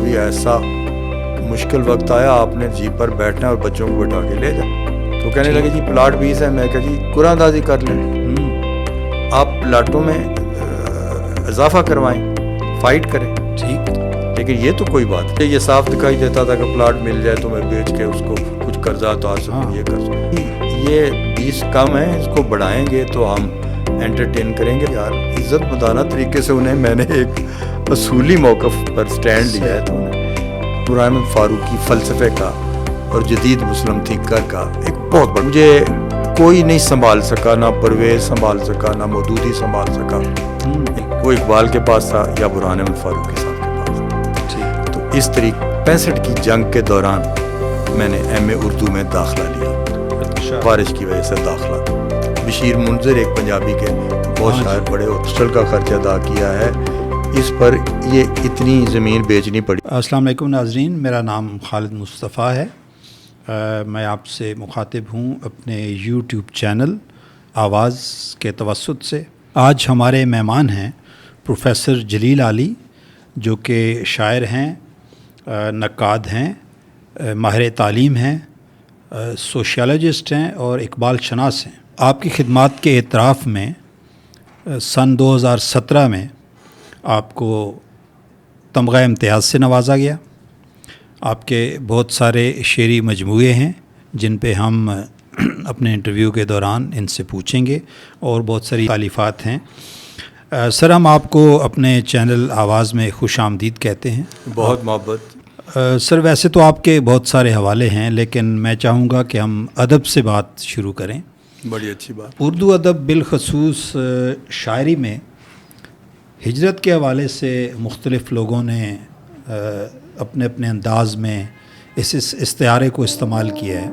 کبھی ایسا مشکل وقت آیا آپ نے جیپ پر بیٹھنا اور بچوں کو بٹھا کے لے جائیں. تو کہنے لگے جی پلاٹ 20 ہے. میں کہا جی قرآن اندازی کر لیں, آپ پلاٹوں میں اضافہ کروائیں, فائٹ کریں. ٹھیک, لیکن یہ تو کوئی بات نہیں. یہ صاف دکھائی دیتا تھا کہ پلاٹ مل جائے تو میں بیچ کے اس کو کچھ قرضہ تو آ سکوں, یہ کر سکوں. یہ 20 کم ہے, اس کو بڑھائیں گے تو ہم انٹرٹین کریں گے. یار عزت مدانہ طریقے سے انہیں میں نے ایک اصولی موقف پر سٹینڈ لیا ہے. تو قرآن فاروقی فلسفے کا اور جدید مسلم تھینکر کا ایک بہت بڑا, مجھے کوئی نہیں سنبھال سکا, نہ پرویز سنبھال سکا, نہ مودودی سنبھال سکا. وہ اقبال کے پاس تھا یا برہان احمد فاروقی صاحب کے پاس. تو اس طریقے 65 کی جنگ کے دوران میں نے ایم اے اردو میں داخلہ لیا, بارش کی وجہ سے داخلہ. بشیر منظر ایک پنجابی کے بہت شاعر بڑے, ہاسٹل کا خرچ ادا کیا ہے, اس پر یہ اتنی زمین بیچنی پڑی. السلام علیکم ناظرین, میرا نام خالد مصطفیٰ ہے. میں آپ سے مخاطب ہوں اپنے یوٹیوب چینل آواز کے توسط سے. آج ہمارے مہمان ہیں پروفیسر جلیل علی, جو کہ شاعر ہیں, نقاد ہیں, ماہر تعلیم ہیں, سوشیالوجسٹ ہیں اور اقبال شناس ہیں. آپ کی خدمات کے اعتراف میں سن 2017 میں آپ کو تمغہ امتیاز سے نوازا گیا. آپ کے بہت سارے شعری مجموعے ہیں جن پہ ہم اپنے انٹرویو کے دوران ان سے پوچھیں گے, اور بہت ساری تالیفات ہیں. سر, ہم آپ کو اپنے چینل آواز میں خوش آمدید کہتے ہیں. بہت محبت. سر, ویسے تو آپ کے بہت سارے حوالے ہیں, لیکن میں چاہوں گا کہ ہم ادب سے بات شروع کریں. بڑی اچھی بات. اردو ادب بالخصوص شاعری میں ہجرت کے حوالے سے مختلف لوگوں نے اپنے اپنے انداز میں اس استعارے کو استعمال کیا ہے.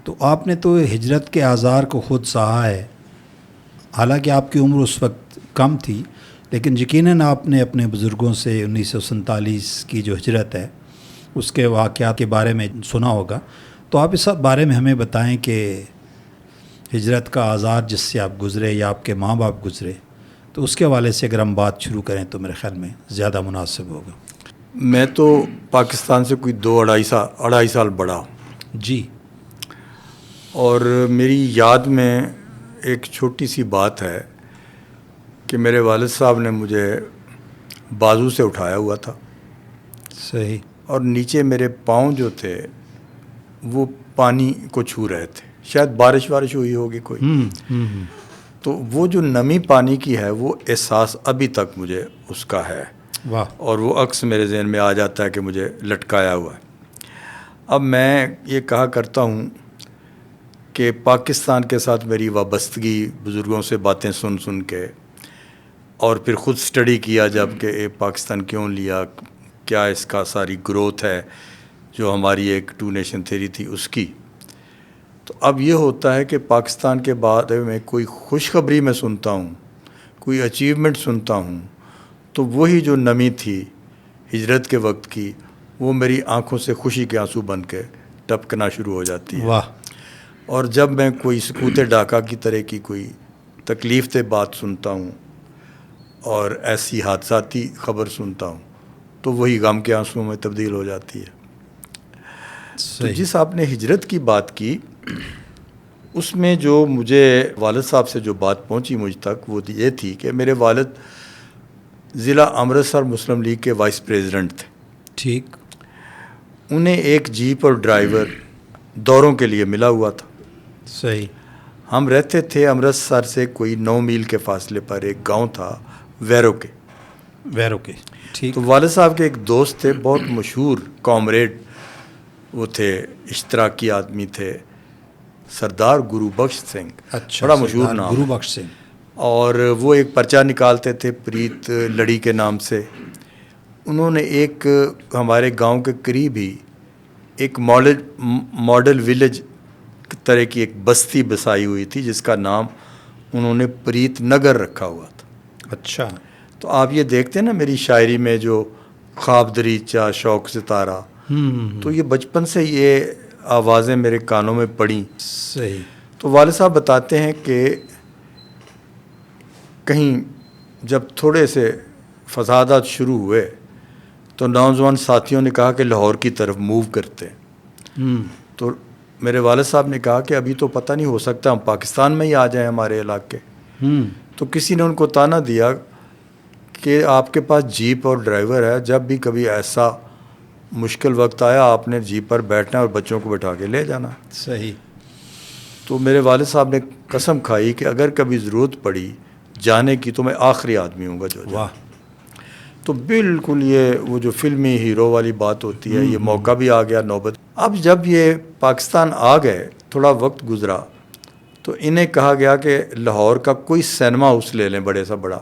تو آپ نے تو ہجرت کے آزار کو خود سہا ہے. حالانکہ آپ کی عمر اس وقت کم تھی, لیکن یقیناً آپ نے اپنے بزرگوں سے 1947 کی جو ہجرت ہے اس کے واقعات کے بارے میں سنا ہوگا. تو آپ اس بارے میں ہمیں بتائیں کہ ہجرت کا آزار جس سے آپ گزرے یا آپ کے ماں باپ گزرے, تو اس کے حوالے سے اگر ہم بات شروع کریں تو میرے خیال میں زیادہ مناسب ہوگا. میں تو پاکستان سے کوئی 2-2.5 سال بڑا ہوں. جی. اور میری یاد میں ایک چھوٹی سی بات ہے کہ میرے والد صاحب نے مجھے بازو سے اٹھایا ہوا تھا. صحیح. اور نیچے میرے پاؤں جو تھے وہ پانی کو چھو رہے تھے. شاید بارش ہوئی ہوگی کوئی. تو وہ جو نمی پانی کی ہے وہ احساس ابھی تک مجھے اس کا ہے. واہ. اور وہ عکس میرے ذہن میں آ جاتا ہے کہ مجھے لٹکایا ہوا ہے. اب میں یہ کہا کرتا ہوں کہ پاکستان کے ساتھ میری وابستگی بزرگوں سے باتیں سن کے, اور پھر خود سٹڈی کیا جب کہ پاکستان کیوں لیا, کیا اس کا ساری گروتھ ہے جو ہماری ایک 2 نیشن تھیوری تھی اس کی. تو اب یہ ہوتا ہے کہ پاکستان کے بعد میں کوئی خوشخبری میں سنتا ہوں, کوئی اچیومنٹ سنتا ہوں, تو وہی جو نمی تھی ہجرت کے وقت کی وہ میری آنکھوں سے خوشی کے آنسو بن کے ٹپکنا شروع ہو جاتی ہے. واہ. اور جب میں کوئی سکوت ڈاکہ کی طرح کی کوئی تکلیف دہ بات سنتا ہوں اور ایسی حادثاتی خبر سنتا ہوں تو وہی غم کے آنسوں میں تبدیل ہو جاتی ہے. تو جس آپ نے ہجرت کی بات کی, اس میں جو مجھے والد صاحب سے جو بات پہنچی مجھ تک وہ یہ تھی کہ میرے والد ضلع امرتسر مسلم لیگ کے وائس پریزیڈنٹ تھے. ٹھیک. انہیں ایک جیپ اور ڈرائیور دوروں کے لیے ملا ہوا تھا. صحیح. ہم رہتے تھے امرتسر سے کوئی 9 میل کے فاصلے پر ایک گاؤں تھا ویرو کے. ٹھیک. تو والد صاحب کے ایک دوست تھے, بہت مشہور کامریڈ وہ تھے, اشتراکی آدمی تھے, سردار گرو بخش سنگھ. اچھا. بڑا مشہور نام. گرو بخش سنگھ. اور وہ ایک پرچہ نکالتے تھے پریت لڑی کے نام سے. انہوں نے ایک ہمارے گاؤں کے قریب ہی ایک ماڈل ولیج طرح کی ایک بستی بسائی ہوئی تھی جس کا نام انہوں نے پریت نگر رکھا ہوا تھا. اچھا. تو آپ یہ دیکھتے ہیں نا میری شاعری میں جو خواب دریچہ شوق ستارہ, تو یہ بچپن سے یہ آوازیں میرے کانوں میں پڑیں. صحیح. تو والد صاحب بتاتے ہیں کہ کہیں جب تھوڑے سے فسادات شروع ہوئے تو نوجوان ساتھیوں نے کہا کہ لاہور کی طرف موو کرتے ہیں. تو میرے والد صاحب نے کہا کہ ابھی تو پتہ نہیں، ہو سکتا ہم پاکستان میں ہی آ جائیں ہمارے علاقے. تو کسی نے ان کو تانا دیا کہ آپ کے پاس جیپ اور ڈرائیور ہے، جب بھی کبھی ایسا مشکل وقت آیا آپ نے جیپ پر بیٹھنا اور بچوں کو بٹھا کے لے جانا. صحیح. تو میرے والد صاحب نے قسم کھائی کہ اگر کبھی ضرورت پڑی جانے کی تو میں آخری آدمی ہوں گا جو جائے. واہ. تو بالکل یہ وہ جو فلمی ہیرو والی بات ہوتی ہے، یہ موقع بھی آ گیا نوبت. اب جب یہ پاکستان آ گئے، تھوڑا وقت گزرا تو انہیں کہا گیا کہ لاہور کا کوئی سینما ہاؤس لے لیں بڑے سا بڑا.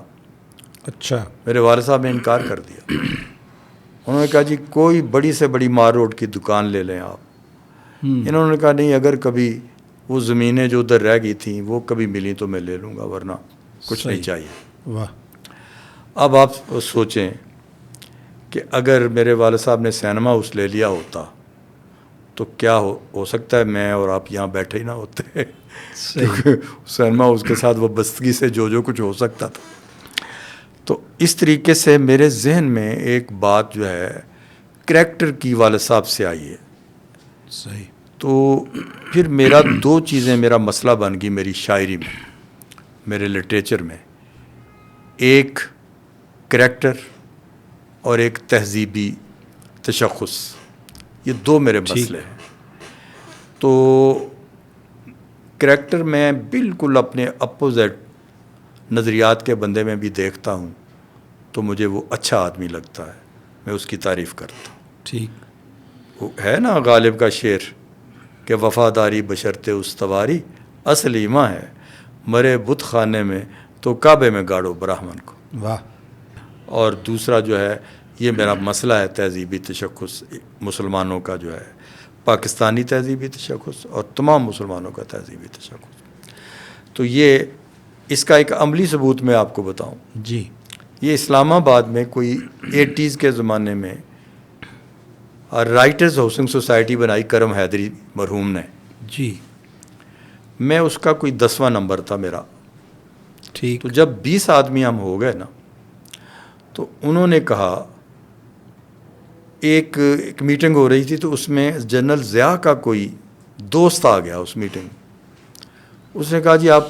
اچھا. میرے والد صاحب نے انکار کر دیا. انہوں نے کہا جی کوئی بڑی سے بڑی مار روڈ کی دکان لے لیں آپ. انہوں نے کہا نہیں، اگر کبھی وہ زمینیں جو ادھر رہ گئی تھیں وہ کبھی ملیں تو میں لے لوں گا، ورنہ کچھ نہیں چاہیے. واہ. اب آپ سوچیں کہ اگر میرے والد صاحب نے سینما ہاؤس لے لیا ہوتا تو کیا ہو سکتا ہے میں اور آپ یہاں بیٹھے ہی نہ ہوتے. سینما ہاؤس کے ساتھ وابستگی سے جو کچھ ہو سکتا تھا. تو اس طریقے سے میرے ذہن میں ایک بات جو ہے کریکٹر کی والد صاحب سے آئی ہے. صحیح. تو پھر میرا دو چیزیں میرا مسئلہ بن گئی میری شاعری میں، میرے لٹریچر میں. ایک کریکٹر اور ایک تہذیبی تشخص، یہ دو میرے مسئلے ہیں. تو کریکٹر میں بالکل اپنے اپوزٹ نظریات کے بندے میں بھی دیکھتا ہوں تو مجھے وہ اچھا آدمی لگتا ہے، میں اس کی تعریف کرتا ہوں. ٹھیک. وہ ہے نا غالب کا شعر کہ وفاداری بشرط استواری اصل ایماں ہے، مرے بت خانے میں تو کعبے میں گاڑو براہمن کو. واہ. اور دوسرا جو ہے یہ میرا مسئلہ ہے تہذیبی تشخص مسلمانوں کا، جو ہے پاکستانی تہذیبی تشخص اور تمام مسلمانوں کا تہذیبی تشخص. تو یہ اس کا ایک عملی ثبوت میں آپ کو بتاؤں. جی. یہ اسلام آباد میں کوئی 80s کے زمانے میں رائٹرز ہاؤسنگ سوسائٹی بنائی کرم حیدری مرحوم نے. جی. میں اس کا کوئی 10واں نمبر تھا میرا. ٹھیک. تو جب 20 آدمی ہم ہو گئے نا تو انہوں نے کہا، ایک میٹنگ ہو رہی تھی تو اس میں جنرل ضیاء کا کوئی دوست آ گیا اس میٹنگ. اس نے کہا جی آپ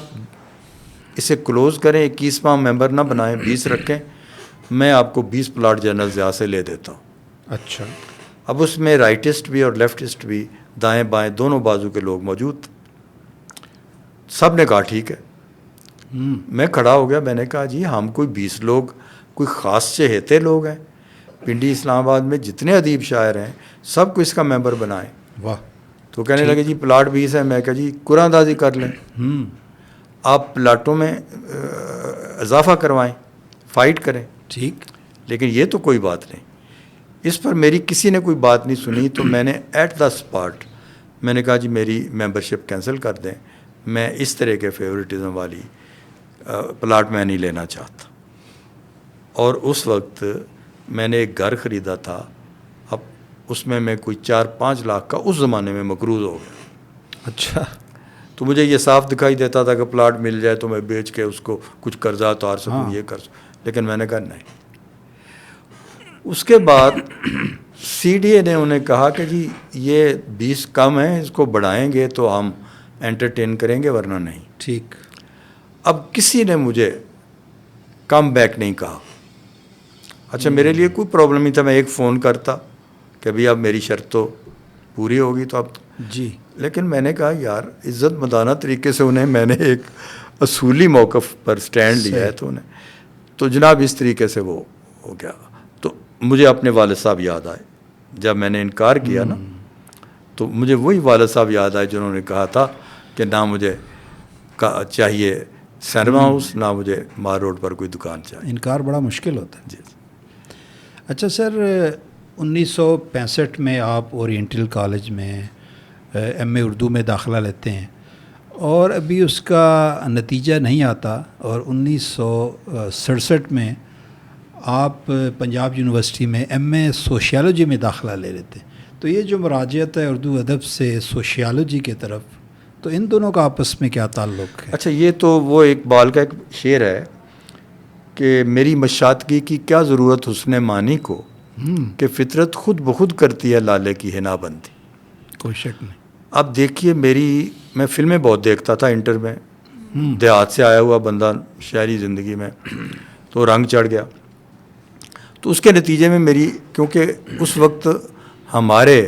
اسے کلوز کریں، 21واں ممبر نہ بنائیں، 20 رکھیں، میں آپ کو 20 پلاٹ جنرل ضیاء سے لے دیتا ہوں. اچھا. اب اس میں رائٹسٹ بھی اور لیفٹسٹ بھی، دائیں بائیں دونوں بازو کے لوگ موجود. سب نے کہا ٹھیک ہے. میں کھڑا ہو گیا، میں نے کہا جی ہم کوئی 20 لوگ کوئی خاص چہیتے لوگ ہیں، پنڈی اسلام آباد میں جتنے ادیب شاعر ہیں سب کو اس کا ممبر بنائیں. واہ. تو کہنے لگے جی پلاٹ 20 ہے. میں کہا جی قرآن اندازی کر لیں، آپ پلاٹوں میں اضافہ کروائیں، فائٹ کریں. ٹھیک. لیکن یہ تو کوئی بات نہیں. اس پر میری کسی نے کوئی بات نہیں سنی. تو میں نے ایٹ دا اسپاٹ میں نے کہا جی میری ممبرشپ کینسل کر دیں، میں اس طرح کے فیورٹزم والی پلاٹ میں نہیں لینا چاہتا. اور اس وقت میں نے ایک گھر خریدا تھا، اب اس میں کوئی 4-5 لاکھ کا اس زمانے میں مقروض ہو گیا. اچھا. تو مجھے یہ صاف دکھائی دیتا تھا کہ پلاٹ مل جائے تو میں بیچ کے اس کو کچھ قرضہ اتار سکوں، یہ کر سکوں. لیکن میں نے کہا نہیں. اس کے بعد سی ڈی اے نے انہیں کہا کہ جی یہ 20 کم ہیں، اس کو بڑھائیں گے تو ہم انٹرٹین کریں گے ورنہ نہیں. ٹھیک. اب کسی نے مجھے کم بیک نہیں کہا. اچھا میرے لیے کوئی پرابلم نہیں تھا، میں ایک فون کرتا کہ ابھی اب میری شرط تو پوری ہوگی تو اب. جی. لیکن میں نے کہا یار عزت مدانہ طریقے سے انہیں میں نے ایک اصولی موقف پر سٹینڈ لیا ہے تو انہیں تو جناب اس طریقے سے وہ ہو گیا. تو مجھے اپنے والد صاحب یاد آئے جب میں نے انکار کیا نا، تو مجھے وہی والد صاحب یاد آئے جنہوں نے کہا تھا کہ نہ مجھے چاہیے سینما ہاؤس، نہ مجھے مار روڈ پر کوئی دکان چاہیے. انکار بڑا مشکل ہوتا ہے. جی. اچھا سر، 1965 میں آپ اورینٹل کالج میں ایم اے اردو میں داخلہ لیتے ہیں اور ابھی اس کا نتیجہ نہیں آتا، اور 1967 میں آپ پنجاب یونیورسٹی میں ایم اے سوشیالوجی میں داخلہ لے لیتے ہیں. تو یہ جو مراجعت ہے اردو ادب سے سوشیالوجی کی طرف، تو ان دونوں کا آپس میں کیا تعلق ہے؟ اچھا یہ تو وہ اقبال کا ایک شعر ہے کہ میری مشاطگی کی کیا ضرورت حسن معنی کو، کہ فطرت خود بخود کرتی ہے لالے کی حنا بندی. کوئی شک نہیں. اب دیکھیے میں فلمیں بہت دیکھتا تھا انٹر میں, دیہات سے آیا ہوا بندہ شہری زندگی میں, تو رنگ چڑھ گیا. تو اس کے نتیجے میں کیونکہ اس وقت ہمارے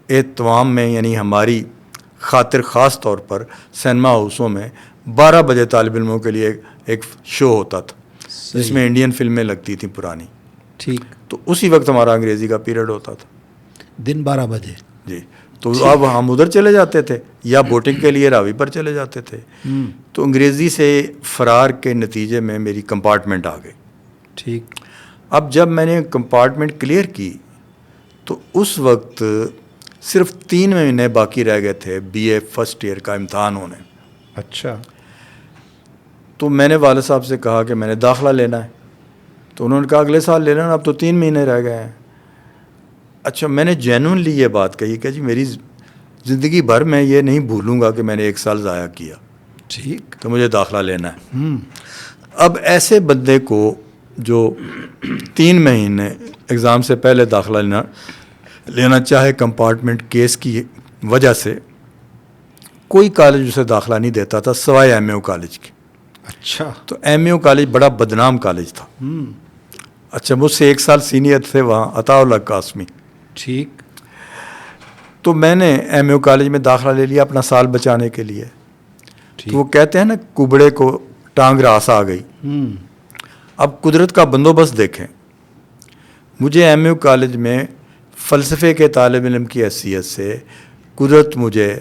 اہتمام میں, یعنی ہماری خاطر خاص طور پر سینما ہاؤسوں میں 12 بجے طالب علموں کے لیے ایک شو ہوتا تھا جس میں انڈین فلمیں لگتی تھیں پرانی. ٹھیک. تو اسی وقت ہمارا انگریزی کا پیریڈ ہوتا تھا دن 12 بجے. جی. تو اب ہم ادھر چلے جاتے تھے یا بوٹنگ کے لیے راوی پر چلے جاتے تھے. تو انگریزی سے فرار کے نتیجے میں میری کمپارٹمنٹ آ گئی. ٹھیک. اب جب میں نے کمپارٹمنٹ کلیئر کی تو اس وقت صرف 3 مہینے باقی رہ گئے تھے بی اے فرسٹ ایئر کا امتحان ہونے. اچھا. تو میں نے والد صاحب سے کہا کہ میں نے داخلہ لینا ہے. تو انہوں نے کہا اگلے سال لے لینا, اب تو 3 مہینے رہ گئے ہیں. اچھا, میں نے جینوئنلی یہ بات کہی کہ جی میری زندگی بھر میں یہ نہیں بھولوں گا کہ میں نے 1 سال ضائع کیا. ٹھیک. تو مجھے داخلہ لینا ہے. اب ایسے بندے کو جو 3 مہینے ایگزام سے پہلے داخلہ لینا چاہے کمپارٹمنٹ کیس کی وجہ سے, کوئی کالج اسے داخلہ نہیں دیتا تھا سوائے ایم اے او کالج کی. اچھا. تو ایم اے او کالج بڑا بدنام کالج تھا. اچھا, مجھ سے 1 سال سینئر تھے وہاں عطاء اللہ قاسمی. ٹھیک. تو میں نے ایم اے او کالج میں داخلہ لے لیا اپنا سال بچانے کے لیے. تو وہ کہتے ہیں نا کبڑے کو ٹانگ راس آ گئی. اب قدرت کا بندوبست دیکھیں. مجھے ایم اے او کالج میں فلسفے کے طالب علم کی حیثیت سے قدرت مجھے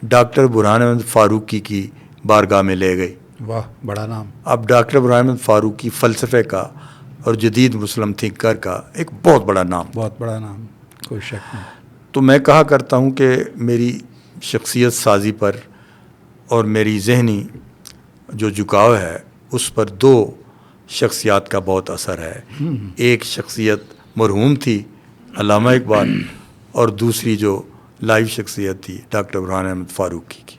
ڈاکٹر برہان احمد فاروقی کی بارگاہ میں لے گئی. واہ, بڑا نام. اب ڈاکٹر برہان احمد فاروقی فلسفے کا اور جدید مسلم تھنکر کا ایک بہت بڑا نام. بہت بڑا نام, کوئی شک نہیں. تو میں کہا کرتا ہوں کہ میری شخصیت سازی پر اور میری ذہنی جو جھکاؤ ہے اس پر 2 شخصیات کا بہت اثر ہے. ایک شخصیت مرحوم تھی علامہ اقبال, اور دوسری جو لائیو شخصیت تھی ڈاکٹر برہان احمد فاروقی کی.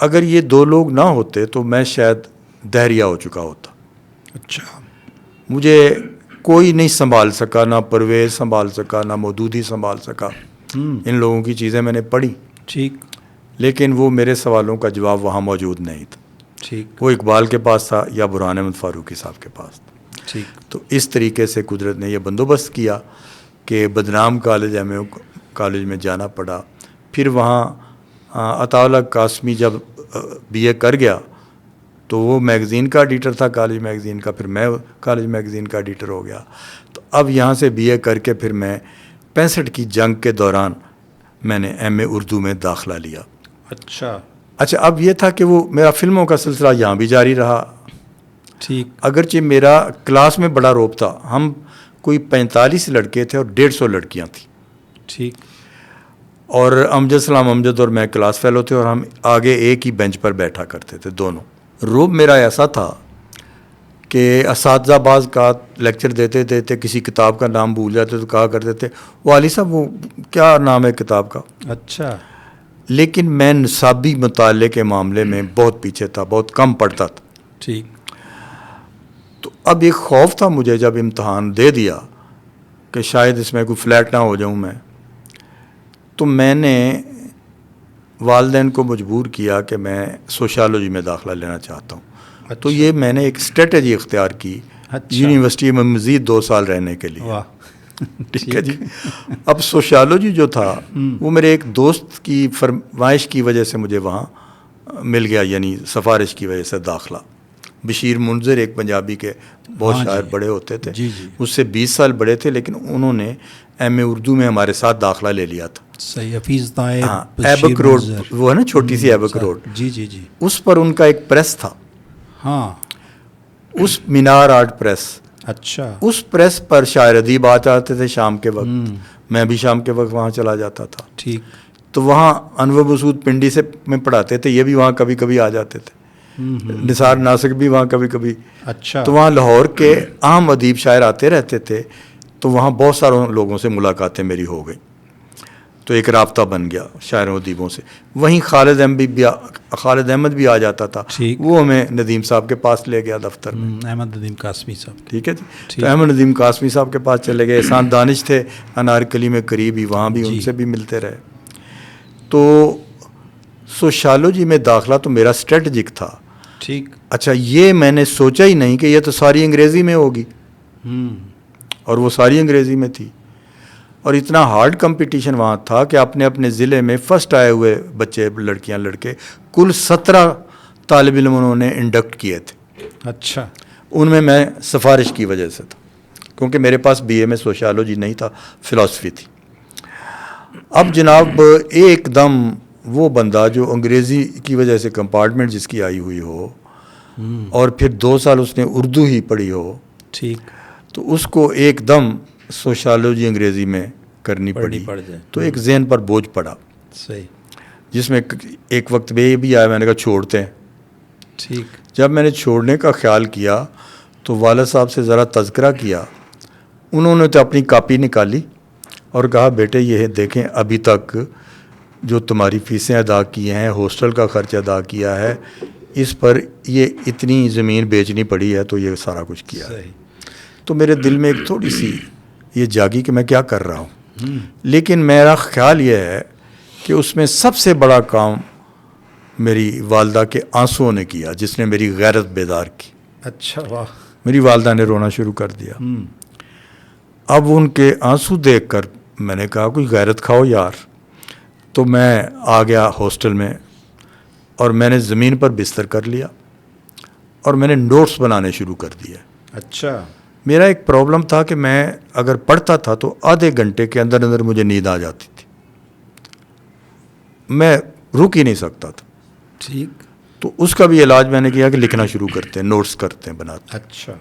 اگر یہ 2 لوگ نہ ہوتے تو میں شاید دہریہ ہو چکا ہوتا. اچھا. مجھے کوئی نہیں سنبھال سکا, نہ پرویز سنبھال سکا, نہ مودودی سنبھال سکا. ان لوگوں کی چیزیں میں نے پڑھی. ٹھیک. لیکن وہ میرے سوالوں کا جواب وہاں موجود نہیں تھا. ٹھیک. وہ اقبال کے پاس تھا یا برہان احمد فاروقی صاحب کے پاس تھا. ٹھیک. تو اس طریقے سے قدرت نے یہ بندوبست کیا کہ بدنام کالج ایم اے او کالج میں جانا پڑا. پھر وہاں عطاء اللہ قاسمی جب بی اے کر گیا تو وہ میگزین کا ایڈیٹر تھا کالج میگزین کا, پھر میں کالج میگزین کا ایڈیٹر ہو گیا. تو اب یہاں سے بی اے کر کے پھر میں 65 کی جنگ کے دوران میں نے ایم اے اردو میں داخلہ لیا. اچھا. اچھا, اب یہ تھا کہ وہ میرا فلموں کا سلسلہ یہاں بھی جاری رہا. ٹھیک. اگرچہ میرا کلاس میں بڑا روب تھا, ہم کوئی 45 لڑکے تھے اور 150 لڑکیاں تھیں. ٹھیک. اور امجد سلام امجد اور میں کلاس فیلو تھے, اور ہم آگے ایک ہی بینچ پر بیٹھا کرتے تھے دونوں. روب میرا ایسا تھا کہ اساتذہ بعض کا لیکچر دیتے کسی کتاب کا نام بھول جاتے تو کہا کرتے تھے وہ علی صاحب وہ کیا نام ہے کتاب کا. اچھا. لیکن میں نصابی مطالعے کے معاملے میں بہت پیچھے تھا, بہت کم پڑھتا تھا. ٹھیک. تو اب ایک خوف تھا مجھے جب امتحان دے دیا کہ شاید اس میں کوئی فلیٹ نہ ہو جاؤں میں. تو میں نے والدین کو مجبور کیا کہ میں سوشالوجی میں داخلہ لینا چاہتا ہوں. اچھا. تو یہ میں نے ایک اسٹریٹجی اختیار کی یونیورسٹی میں مزید 2 سال رہنے کے لیے. واہ. ٹھیک ہے جی. اب سوشالوجی جو تھا وہ میرے ایک دوست کی فرمائش کی وجہ سے مجھے وہاں مل گیا, یعنی سفارش کی وجہ سے داخلہ. بشیر منظر ایک پنجابی کے بہت شاعر بڑے ہوتے تھے, مجھ سے 20 سال بڑے تھے, لیکن انہوں نے ایم اے اردو میں ہمارے ساتھ داخلہ لے لیا تھا. صحیح. حفیظ طاہر. ہاں, ایبک روڈ وہ ہے نا چھوٹی سی ایبک روڈ. جی جی جی. اس پر ان کا ایک پریس تھا. ہاں. اس مینار آرٹ پریس. اچھا. اس پریس پر شاعر ادیب آ جاتے تھے شام کے وقت. میں بھی شام کے وقت وہاں چلا جاتا تھا. ٹھیک. تو وہاں انور مسعود پنڈی سے میں پڑھاتے تھے, یہ بھی وہاں کبھی کبھی آ جاتے تھے. نثار ناسک بھی وہاں کبھی کبھی. اچھا. تو وہاں لاہور کے عام ادیب شاعر آتے رہتے تھے, تو وہاں بہت سارے لوگوں سے ملاقاتیں میری ہو گئی. تو ایک رابطہ بن گیا شاعروں ادیبوں سے. وہیں خالد احمد بھی آ جاتا تھا, وہ ہمیں ندیم صاحب کے پاس لے گیا دفتر میں, احمد ندیم قاسمی صاحب. ٹھیک ہے جی. تو احمد ندیم قاسمی صاحب کے پاس چلے گئے. احسان دانش تھے انارکلی میں قریب ہی, وہاں بھی ان سے بھی ملتے رہے. تو سوشالوجی میں داخلہ تو میرا اسٹریٹجک تھا. ٹھیک. اچھا, یہ میں نے سوچا ہی نہیں کہ یہ تو ساری انگریزی میں ہوگی, اور وہ ساری انگریزی میں تھی. اور اتنا ہارڈ کمپٹیشن وہاں تھا کہ اپنے اپنے ضلع میں فرسٹ آئے ہوئے بچے, لڑکیاں لڑکے, کل 17 طالب علم انہوں نے انڈکٹ کیے تھے. اچھا. ان میں سفارش کی وجہ سے تھا, کیونکہ میرے پاس BA میں سوشالوجی نہیں تھا, فلاسفی تھی. اب جناب ایک دم وہ بندہ جو انگریزی کی وجہ سے کمپارٹمنٹ جس کی آئی ہوئی ہو, اور پھر 2 سال اس نے اردو ہی پڑھی ہو, ٹھیک, تو اس کو ایک دم سوشالوجی انگریزی میں کرنی پڑی, تو ایک ذہن پر بوجھ پڑا. صحیح. جس میں ایک وقت میں یہ بھی آیا, میں نے کہا چھوڑتے ہیں. ٹھیک. جب میں نے چھوڑنے کا خیال کیا تو والد صاحب سے ذرا تذکرہ کیا. انہوں نے تو اپنی کاپی نکالی اور کہا بیٹے یہ دیکھیں ابھی تک جو تمہاری فیسیں ادا کی ہیں, ہاسٹل کا خرچ ادا کیا ہے, اس پر یہ اتنی زمین بیچنی پڑی ہے, تو یہ سارا کچھ کیا ہے. تو میرے دل میں ایک تھوڑی سی یہ جاگی کہ میں کیا کر رہا ہوں. لیکن میرا خیال یہ ہے کہ اس میں سب سے بڑا کام میری والدہ کے آنسوؤں نے کیا, جس نے میری غیرت بیدار کی. اچھا, واہ. میری والدہ نے رونا شروع کر دیا. اب ان کے آنسو دیکھ کر میں نے کہا کوئی غیرت کھاؤ یار. تو میں آ گیا ہاسٹل میں, اور میں نے زمین پر بستر کر لیا, اور میں نے نوٹس بنانے شروع کر دیے. اچھا. میرا ایک پرابلم تھا کہ میں اگر پڑھتا تھا تو آدھے گھنٹے کے اندر اندر مجھے نیند آ جاتی تھی, میں رک ہی نہیں سکتا تھا. ٹھیک. تو اس کا بھی علاج میں نے کیا کہ لکھنا شروع کرتے ہیں, نوٹس کرتے ہیں, بناتے ہیں. اچھا.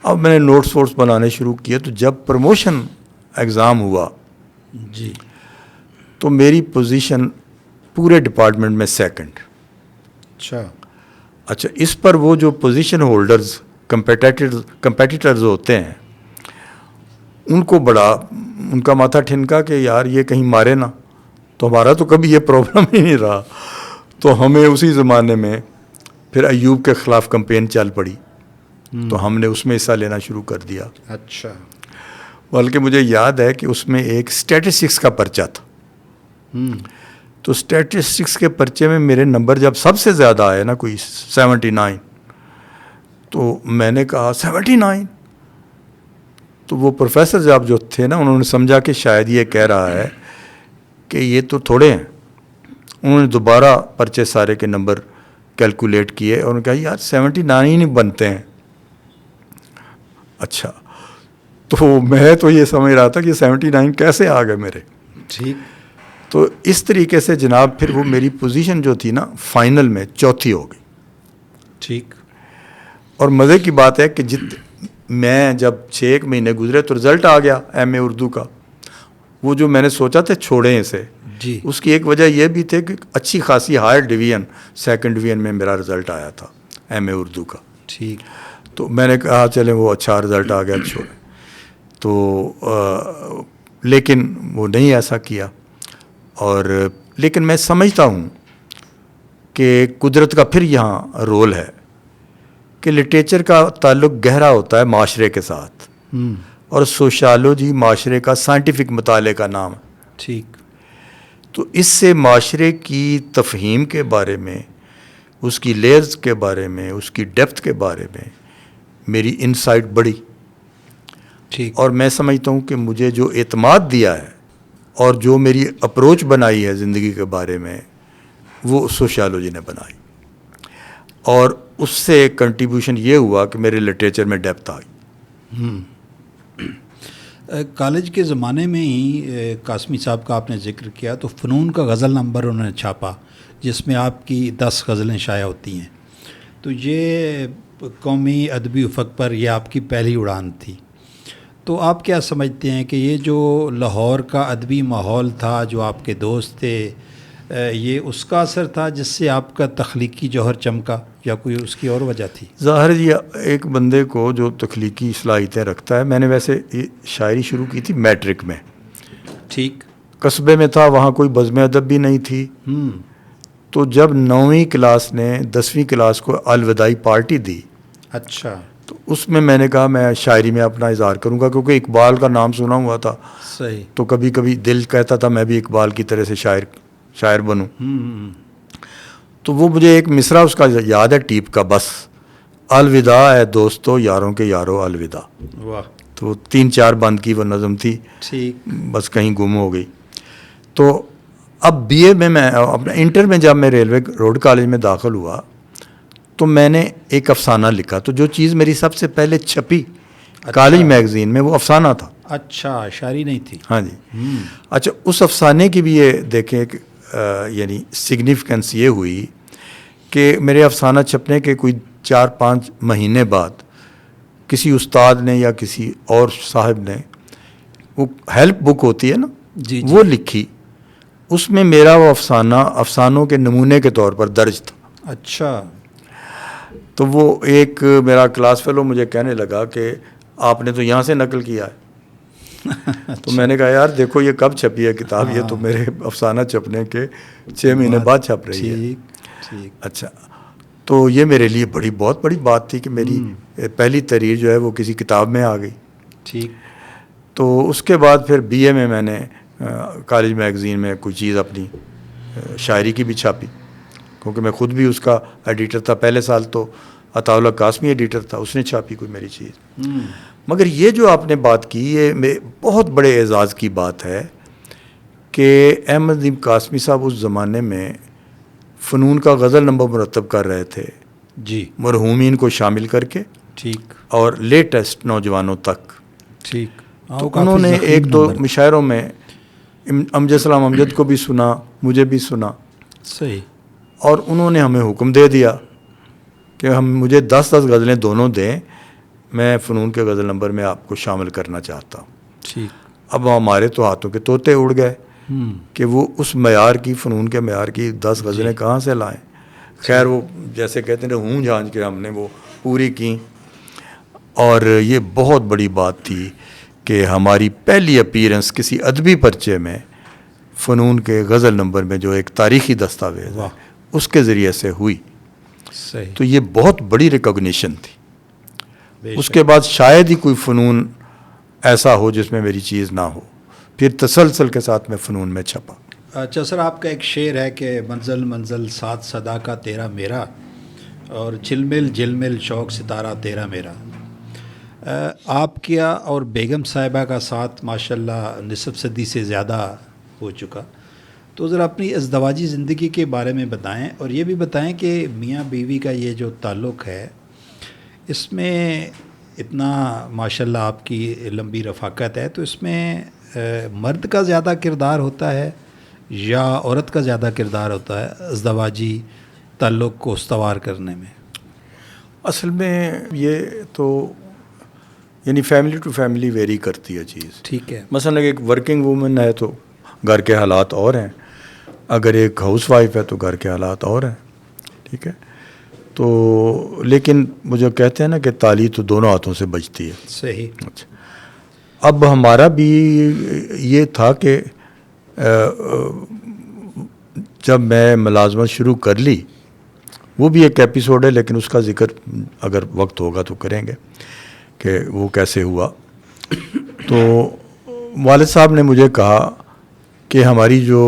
اب میں نے نوٹس ووٹس بنانے شروع کیے. تو جب پروموشن ایگزام ہوا جی, تو میری پوزیشن پورے ڈپارٹمنٹ میں سیکنڈ. اچھا, اس پر وہ جو پوزیشن ہولڈرز کمپیٹیٹرز ہوتے ہیں, ان کو بڑا ان کا ماتھا ٹھنکا کہ یار یہ کہیں مارے نہ. تو ہمارا تو کبھی یہ پرابلم ہی نہیں رہا. تو ہمیں اسی زمانے میں پھر ایوب کے خلاف کمپین چل پڑی, تو ہم نے اس میں حصہ لینا شروع کر دیا. اچھا. بلکہ مجھے یاد ہے کہ اس میں ایک اسٹیٹسٹکس کا پرچہ تھا. تو اسٹیٹسٹکس کے پرچے میں میرے نمبر جب سب سے زیادہ آئے نا, کوئی 79, تو میں نے کہا 79. تو وہ پروفیسر صاحب جو تھے نا, انہوں نے سمجھا کہ شاید یہ کہہ رہا ہے کہ یہ تو تھوڑے ہیں. انہوں نے دوبارہ پرچے سارے کے نمبر کیلکولیٹ کیے, اور انہوں نے کہا یار 79 ہی نہیں بنتے ہیں. اچھا, تو میں تو یہ سمجھ رہا تھا کہ 79 کیسے آ گئے میرے. ٹھیک. تو اس طریقے سے جناب پھر وہ میری پوزیشن جو تھی نا فائنل میں چوتھی ہو گئی. ٹھیک. اور مزے کی بات ہے کہ میں جب 6 مہینے گزرے تو رزلٹ آ گیا MA اردو کا. وہ جو میں نے سوچا تھا چھوڑیں اسے, جی, اس کی ایک وجہ یہ بھی تھی کہ اچھی خاصی ہائر ڈویژن, سیکنڈ ڈویژن میں میرا رزلٹ آیا تھا MA اردو کا. ٹھیک. تو میں نے کہا چلیں وہ اچھا رزلٹ آ گیا چھوڑیں. تو لیکن وہ نہیں ایسا کیا. اور لیکن میں سمجھتا ہوں کہ قدرت کا پھر یہاں رول ہے کہ لٹریچر کا تعلق گہرا ہوتا ہے معاشرے کے ساتھ, اور سوشالوجی معاشرے کا سائنٹیفک مطالعے کا نام ہے. ٹھیک. تو اس سے معاشرے کی تفہیم کے بارے میں, اس کی لیئرز کے بارے میں, اس کی ڈیپتھ کے بارے میں میری انسائٹ بڑھی. ٹھیک. اور میں سمجھتا ہوں کہ مجھے جو اعتماد دیا ہے اور جو میری اپروچ بنائی ہے زندگی کے بارے میں, وہ سوشالوجی نے بنائی. اور اس سے کنٹریبیوشن یہ ہوا کہ میرے لٹریچر میں ڈیپتھ آئی. کالج کے زمانے میں ہی قاسمی صاحب کا آپ نے ذکر کیا, تو فنون کا غزل نمبر انہوں نے چھاپا جس میں آپ کی 10 غزلیں شائع ہوتی ہیں. تو یہ قومی ادبی افق پر یہ آپ کی پہلی اڑان تھی. تو آپ کیا سمجھتے ہیں کہ یہ جو لاہور کا ادبی ماحول تھا, جو آپ کے دوست تھے, یہ اس کا اثر تھا جس سے آپ کا تخلیقی جوہر چمکا, یا کوئی اس کی اور وجہ تھی؟ ظاہر جی, ایک بندے کو جو تخلیقی صلاحیتیں رکھتا ہے, میں نے ویسے شاعری شروع کی تھی میٹرک میں. ٹھیک. قصبے میں تھا, وہاں کوئی بزم ادب بھی نہیں تھی. تو جب 9ویں کلاس نے 10ویں کلاس کو الوداعی پارٹی دی, اچھا, تو اس میں میں نے کہا میں شاعری میں اپنا اظہار کروں گا, کیونکہ اقبال کا نام سنا ہوا تھا. صحیح. تو کبھی کبھی دل کہتا تھا میں بھی اقبال کی طرح سے شاعر بنوں. تو وہ مجھے ایک مصرع اس کا یاد ہے ٹیپ کا, بس الوداع ہے دوستو یاروں کے یارو الوداع. واہ. تو 3-4 بند کی وہ نظم تھی, ٹھیک. بس کہیں گم ہو گئی. تو اب بی اے میں اپنا انٹر میں جب میں ریلوے روڈ کالج میں داخل ہوا تو میں نے ایک افسانہ لکھا. تو جو چیز میری سب سے پہلے چھپی کالج میگزین میں وہ افسانہ تھا. اچھا, شاعری نہیں تھی. ہاں جی. اچھا, اس افسانے کی بھی یہ دیکھیں یعنی سگنیفیکنس یہ ہوئی کہ میرے افسانہ چھپنے کے کوئی 4-5 مہینے بعد کسی استاد نے یا کسی اور صاحب نے وہ ہیلپ بک ہوتی ہے نا, جی, وہ لکھی. اس میں میرا وہ افسانہ افسانوں کے نمونے کے طور پر درج تھا. اچھا. تو وہ ایک میرا کلاس فیلو مجھے کہنے لگا کہ آپ نے تو یہاں سے نقل کیا ہے. تو میں نے کہا یار دیکھو یہ کب چھپی ہے کتاب, یہ تو میرے افسانہ چھپنے کے 6 مہینے بعد چھپ رہی ہے. ٹھیک. اچھا, تو یہ میرے لیے بہت بڑی بات تھی کہ میری پہلی تحریر جو ہے وہ کسی کتاب میں آ گئی. ٹھیک. تو اس کے بعد پھر بی اے میں نے کالج میگزین میں کوئی چیز اپنی شاعری کی بھی چھاپی, کیونکہ میں خود بھی اس کا ایڈیٹر تھا. پہلے سال تو عطا اللہ قاسمی ایڈیٹر تھا, اس نے چھاپی کوئی میری چیز. مگر یہ جو آپ نے بات کی یہ بہت بڑے اعزاز کی بات ہے کہ احمد ندیم قاسمی صاحب اس زمانے میں فنون کا غزل نمبر مرتب کر رہے تھے. جی. مرحومین کو شامل کر کے. ٹھیک. اور لیٹسٹ نوجوانوں تک. ٹھیک. تو انہوں نے 1-2 مشاعروں میں امجد سلام امجد کو بھی سنا, مجھے بھی سنا. صحیح. اور انہوں نے ہمیں حکم دے دیا کہ مجھے 10 غزلیں دونوں دیں, میں فنون کے غزل نمبر میں آپ کو شامل کرنا چاہتا ہوں. ٹھیک. اب ہمارے تو ہاتھوں کے طوطے اڑ گئے کہ وہ اس معیار کی فنون کے معیار کی 10 غزلیں کہاں سے لائیں. خیر وہ جیسے کہتے ہیں ہوں جھانج کے ہم نے وہ پوری کی. اور یہ بہت بڑی بات تھی کہ ہماری پہلی اپیرنس کسی ادبی پرچے میں فنون کے غزل نمبر میں جو ایک تاریخی دستاویز ہے اس کے ذریعے سے ہوئی. صحیح. تو یہ بہت بڑی ریکگنیشن تھی. اس کے بعد شاید ہی کوئی فنون ایسا ہو جس میں میری چیز نہ ہو. پھر تسلسل کے ساتھ میں فنون میں چھپا. اچھا سر, آپ کا ایک شعر ہے کہ منزل منزل ساتھ صدا کا تیرا میرا, اور جھلمل جھلمل شوق ستارہ تیرا میرا. آپ کیا اور بیگم صاحبہ کا ساتھ ماشاءاللہ نصف صدی سے زیادہ ہو چکا. تو ذرا اپنی ازدواجی زندگی کے بارے میں بتائیں, اور یہ بھی بتائیں کہ میاں بیوی کا یہ جو تعلق ہے اس میں اتنا ماشاءاللہ آپ کی لمبی رفاقت ہے, تو اس میں مرد کا زیادہ کردار ہوتا ہے یا عورت کا زیادہ کردار ہوتا ہے ازدواجی تعلق کو استوار کرنے میں؟ اصل میں یہ تو یعنی فیملی ٹو فیملی ویری کرتی ہے چیز. ٹھیک ہے. مثلا ایک ورکنگ وومن ہے تو گھر کے حالات اور ہیں, اگر ایک ہاؤس وائف ہے تو گھر کے حالات اور ہیں. ٹھیک ہے. تو لیکن وہ جو کہتے ہیں نا کہ تالی تو دونوں ہاتھوں سے بجتی ہے. صحیح. اچھا, اب ہمارا بھی یہ تھا کہ جب میں ملازمت شروع کر لی, وہ بھی ایک ایپیسوڈ ہے لیکن اس کا ذکر اگر وقت ہوگا تو کریں گے کہ وہ کیسے ہوا. تو والد صاحب نے مجھے کہا کہ ہماری جو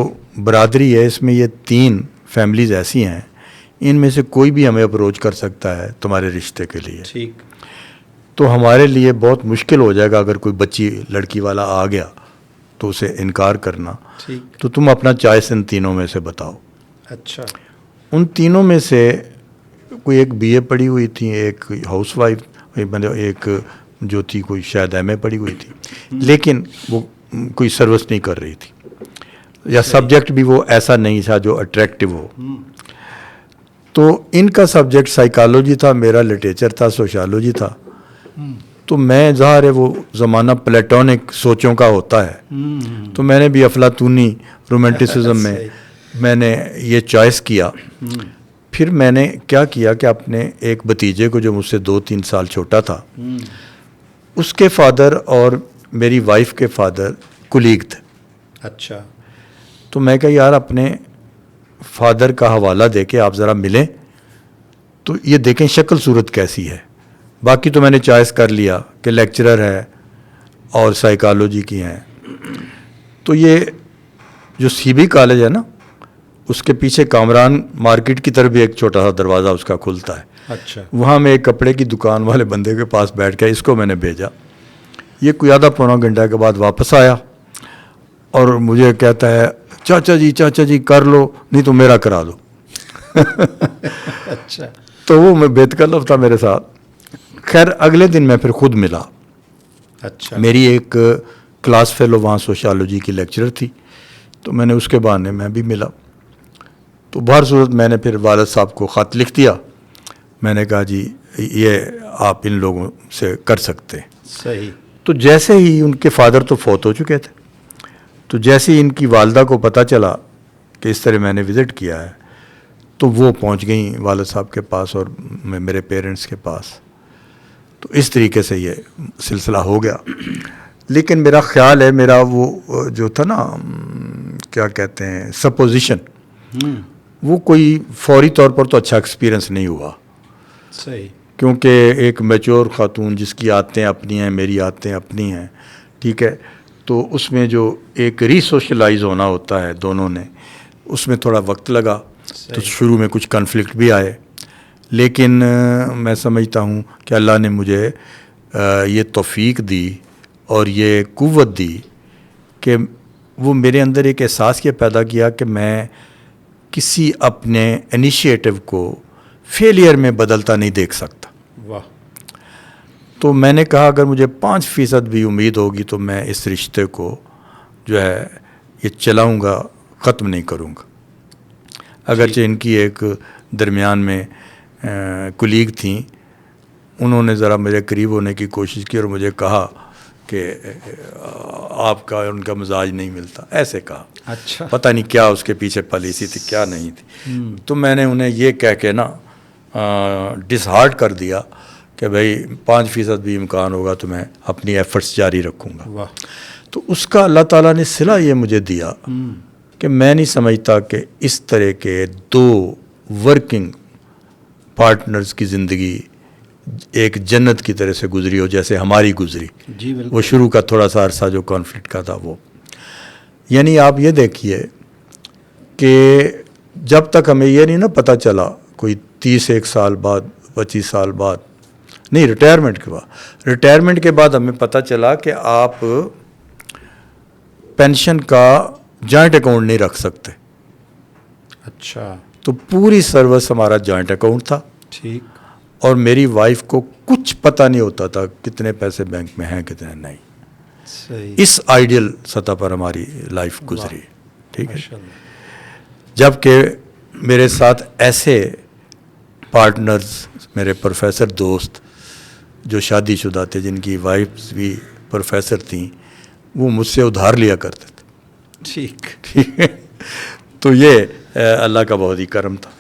برادری ہے اس میں یہ 3 فیملیز ایسی ہیں, ان میں سے کوئی بھی ہمیں اپروچ کر سکتا ہے تمہارے رشتے کے لیے. ٹھیک. تو ہمارے لیے بہت مشکل ہو جائے گا اگر کوئی بچی لڑکی والا آ گیا تو اسے انکار کرنا. ٹھیک. تو تم اپنا چوائس ان تینوں میں سے بتاؤ. اچھا. ان تینوں میں سے کوئی ایک بی اے پڑھی ہوئی تھی, ایک ہاؤس وائف, ایک جو تھی کوئی شاید ایم اے پڑھی ہوئی تھی, لیکن وہ کوئی سروس نہیں کر رہی تھی یا سبجیکٹ بھی وہ ایسا نہیں تھا جو اٹریکٹیو ہو. تو ان کا سبجیکٹ سائیکالوجی تھا, میرا لٹریچر تھا, سوشالوجی تھا. تو میں ظاہر ہے وہ زمانہ پلیٹونک سوچوں کا ہوتا ہے, تو میں نے بھی افلاطونی رومانٹسزم میں نے یہ چوائس کیا. پھر میں نے کیا کیا کہ اپنے ایک بھتیجے کو جو مجھ سے 2-3 سال چھوٹا تھا, اس کے فادر اور میری وائف کے فادر کولیگ تھے. اچھا. تو میں کہا یار اپنے فادر کا حوالہ دے کے آپ ذرا ملیں تو یہ دیکھیں شکل صورت کیسی ہے. باقی تو میں نے چوائس کر لیا کہ لیکچرر ہے اور سائیکالوجی کی ہیں. تو یہ جو سی بی کالج ہے نا, اس کے پیچھے کامران مارکیٹ کی طرف بھی ایک چھوٹا سا دروازہ اس کا کھلتا ہے. اچھا. وہاں میں ایک کپڑے کی دکان والے بندے کے پاس بیٹھ کے اس کو میں نے بھیجا. یہ کوئی آدھا پونا گھنٹہ کے بعد واپس آیا اور مجھے کہتا ہے چاچا جی کر لو نہیں تو میرا کرا دو. اچھا. تو وہ میں بے تکلف تھا میرے ساتھ. خیر اگلے دن میں پھر خود ملا. اچھا. میری ایک کلاس فیلو وہاں سوشالوجی کی لیکچرر تھی, تو میں نے اس کے بہانے میں بھی ملا. تو بہر صورت میں نے پھر والد صاحب کو خط لکھ دیا. میں نے کہا جی یہ آپ ان لوگوں سے کر سکتے ہیں. صحیح. تو جیسے ہی ان کے فادر تو فوت ہو چکے تھے, تو جیسے ہی ان کی والدہ کو پتہ چلا کہ اس طرح میں نے وزٹ کیا ہے, تو وہ پہنچ گئیں والد صاحب کے پاس اور میرے پیرنٹس کے پاس. تو اس طریقے سے یہ سلسلہ ہو گیا. لیکن میرا خیال ہے میرا وہ جو تھا نا کیا کہتے ہیں سپوزیشن, وہ کوئی فوری طور پر تو اچھا ایکسپیرئنس نہیں ہوا. صحیح. کیونکہ ایک میچور خاتون جس کی عادتیں اپنی ہیں, میری عادتیں اپنی ہیں, ٹھیک ہے, تو اس میں جو ایک ری سوشلائز ہونا ہوتا ہے دونوں نے, اس میں تھوڑا وقت لگا. تو شروع میں کچھ کنفلکٹ بھی آئے, لیکن میں سمجھتا ہوں کہ اللہ نے مجھے یہ توفیق دی اور یہ قوت دی کہ وہ میرے اندر ایک احساس یہ پیدا کیا کہ میں کسی اپنے انیشیٹو کو فیلئر میں بدلتا نہیں دیکھ سکتا. واہ. تو میں نے کہا اگر مجھے 5% بھی امید ہوگی تو میں اس رشتے کو جو ہے یہ چلاؤں گا, ختم نہیں کروں گا. اگرچہ ان کی ایک درمیان میں کولیگ تھیں, انہوں نے ذرا میرے قریب ہونے کی کوشش کی اور مجھے کہا کہ آپ کا ان کا مزاج نہیں ملتا, ایسے کہا. اچھا. پتہ نہیں کیا اس کے پیچھے پالیسی تھی کیا نہیں تھی. تو میں نے انہیں یہ کہہ کے نا ڈس ہارٹ کر دیا کہ بھائی 5% بھی امکان ہوگا تو میں اپنی ایفرٹس جاری رکھوں گا. واہ. تو اس کا اللہ تعالیٰ نے صلہ یہ مجھے دیا کہ میں نہیں سمجھتا کہ اس طرح کے 2 ورکنگ پارٹنرز کی زندگی ایک جنت کی طرح سے گزری ہو جیسے ہماری گزری. جی بالکل. وہ شروع کا تھوڑا سا عرصہ جو کانفلکٹ کا تھا وہ, یعنی آپ یہ دیکھیے کہ جب تک ہمیں یہ نہیں نا پتہ چلا کوئی 31 سال بعد 25 سال بعد نہیں, ریٹائرمنٹ کے بعد ہمیں پتہ چلا کہ آپ پینشن کا جوائنٹ اکاؤنٹ نہیں رکھ سکتے. اچھا. تو پوری سروس ہمارا جوائنٹ اکاؤنٹ تھا. ٹھیک. اور میری وائف کو کچھ پتہ نہیں ہوتا تھا کتنے پیسے بینک میں ہیں کتنے نہیں. صحیح. اس آئیڈیل سطح پر ہماری لائف گزری. ٹھیک ہے. ماشاءاللہ. جب کہ میرے ساتھ ایسے پارٹنرز, میرے پروفیسر دوست جو شادی شدہ تھے, جن کی وائفز بھی پروفیسر تھیں, وہ مجھ سے ادھار لیا کرتے تھے. ٹھیک. تو یہ اللہ کا بہت ہی کرم تھا.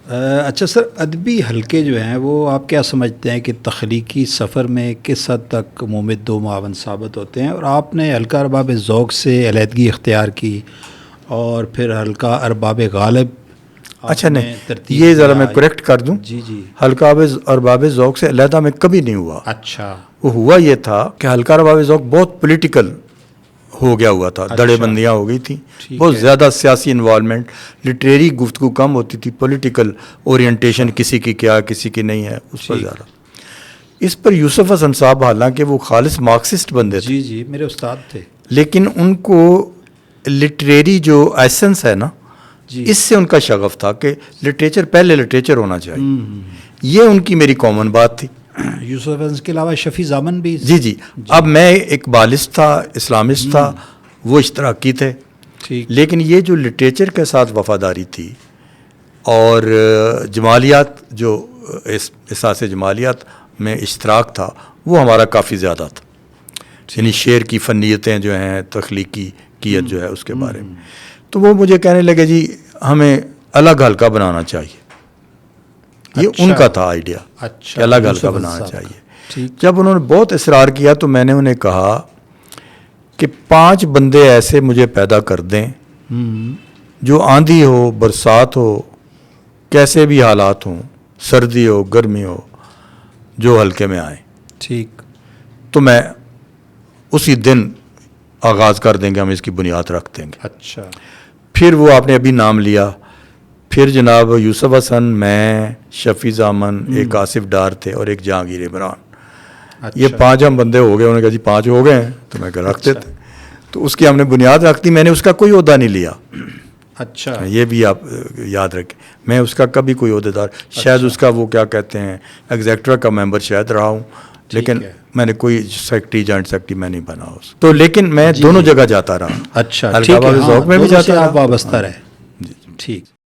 اچھا سر, ادبی حلقے جو ہیں وہ آپ کیا سمجھتے ہیں کہ تخلیقی سفر میں کس حد تک ممد و معاون ثابت ہوتے ہیں؟ اور آپ نے حلقہ ارباب ذوق سے علیحدگی اختیار کی اور پھر حلقہ ارباب غالب. اچھا نہیں, یہ ذرا میں کریکٹ کر دوں. جی جی. حلقہ ارباب ذوق سے علیحدہ میں کبھی نہیں ہوا. اچھا. وہ ہوا یہ تھا کہ حلقہ ارباب ذوق بہت پولیٹیکل ہو گیا ہوا تھا. دڑے بندیاں ہو گئی تھیں, بہت زیادہ سیاسی انوالومنٹ, لٹریری گفتگو کم ہوتی تھی, پولیٹیکل اورینٹیشن کسی کی کیا کسی کی نہیں ہے اس پر زیادہ. اس پر یوسف حسن صاحب حالانکہ وہ خالص مارکسسٹ بندے تھے. جی جی, میرے استاد تھے. لیکن ان کو لٹریری جو ایسنس ہے نا, اس سے ان کا شغف تھا کہ لٹریچر پہلے لٹریچر ہونا چاہیے. یہ ان کی میری کامن بات تھی. یوسف حسن کے علاوہ شفیع زامن بھی. جی جی. اب میں اقبالسٹ تھا, اسلامسٹ تھا, وہ اشتراکی تھے. لیکن یہ جو لٹریچر کے ساتھ وفاداری تھی اور جمالیات, جو احساس جمالیات میں اشتراک تھا, وہ ہمارا کافی زیادہ تھا. یعنی شعر کی فنیتیں جو ہیں, تخلیقی کیت جو ہے اس کے بارے میں. تو وہ مجھے کہنے لگے جی ہمیں الگ حلقہ بنانا چاہیے. یہ ان کا تھا آئیڈیا کہ الگ حلقہ بنانا چاہیے. جب انہوں نے بہت اصرار کیا تو میں نے انہیں کہا کہ 5 بندے ایسے مجھے پیدا کر دیں جو آندھی ہو، برسات ہو، کیسے بھی حالات ہوں، سردی ہو، گرمی ہو، جو حلقے میں آئیں، ٹھیک. تو میں اسی دن آغاز کر دیں گے، ہم اس کی بنیاد رکھ دیں گے. اچھا. پھر وہ آپ نے ابھی نام لیا، پھر جناب یوسف حسن، میں، شفیع امن، ایک آصف ڈار تھے اور ایک جہانگیر عمران. یہ 5 ہم بندے ہو گئے. انہوں نے کہا جی 5 ہو گئے ہیں، تو میں کہا رکھ دیتے. تو اس کی ہم نے بنیاد رکھ دی. میں نے اس کا کوئی عہدہ نہیں لیا. اچھا. یہ بھی آپ یاد رکھیں، میں اس کا کبھی کوئی عہدیدار، شاید اس کا وہ کیا کہتے ہیں ایگزیکٹر کا ممبر شاید رہا ہوں، لیکن میں نے کوئی سیکٹری، جوائنٹ سیکٹری میں نہیں بنا اس تو. لیکن میں دونوں جگہ جاتا رہا. اچھا القابہ ذوق میں بھی جاتا رہا. آپ وابستہ رہے. ٹھیک.